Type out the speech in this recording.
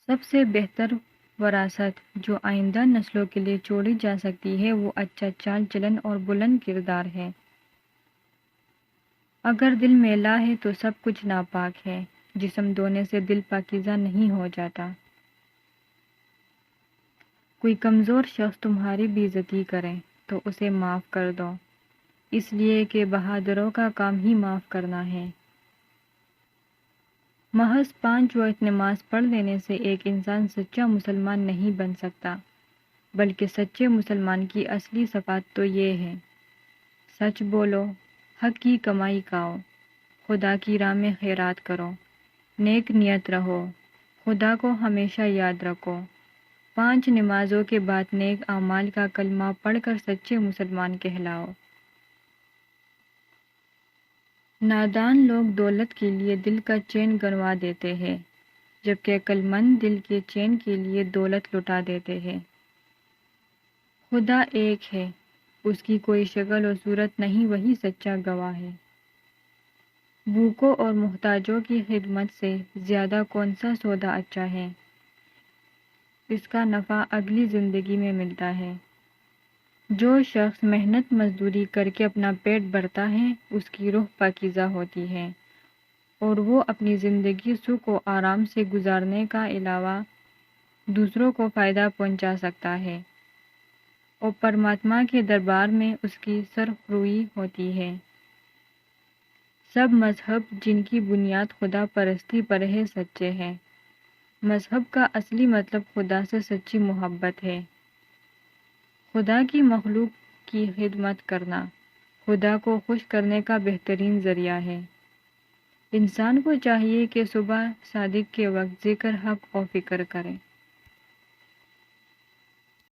سب سے بہتر وراثت جو آئندہ نسلوں کے لیے چھوڑی جا سکتی ہے وہ اچھا چال چلن اور بلند کردار ہے۔ اگر دل میلا ہے تو سب کچھ ناپاک ہے، جسم دھونے سے دل پاکیزہ نہیں ہو جاتا۔ کوئی کمزور شخص تمہاری بے عزتی کرے تو اسے معاف کر دو، اس لیے کہ بہادروں کا کام ہی معاف کرنا ہے۔ محض 5 وقت نماز پڑھ لینے سے ایک انسان سچا مسلمان نہیں بن سکتا، بلکہ سچے مسلمان کی اصلی صفات تو یہ ہے: سچ بولو، حق کی کمائی کھاؤ، خدا کی راہ میں خیرات کرو، نیک نیت رہو، خدا کو ہمیشہ یاد رکھو، 5 نمازوں کے بعد نیک اعمال کا کلمہ پڑھ کر سچے مسلمان کہلاؤ۔ نادان لوگ دولت کے لیے دل کا چین گنوا دیتے ہیں، جبکہ عقلمند دل کے چین کے لیے دولت لٹا دیتے ہیں۔ خدا ایک ہے، اس کی کوئی شکل و صورت نہیں، وہی سچا گواہ ہے۔ بھوکوں اور محتاجوں کی خدمت سے زیادہ کون سا سودا اچھا ہے؟ اس کا نفع اگلی زندگی میں ملتا ہے۔ جو شخص محنت مزدوری کر کے اپنا پیٹ بھرتا ہے، اس کی روح پاکیزہ ہوتی ہے اور وہ اپنی زندگی سکھ و آرام سے گزارنے کا علاوہ دوسروں کو فائدہ پہنچا سکتا ہے، اور پرماتما کے دربار میں اس کی سرخروئی ہوتی ہے۔ سب مذہب جن کی بنیاد خدا پرستی پر ہے سچے ہیں۔ مذہب کا اصلی مطلب خدا سے سچی محبت ہے۔ خدا کی مخلوق کی خدمت کرنا خدا کو خوش کرنے کا بہترین ذریعہ ہے۔ انسان کو چاہیے کہ صبح صادق کے وقت ذکر، حق و فکر کرے۔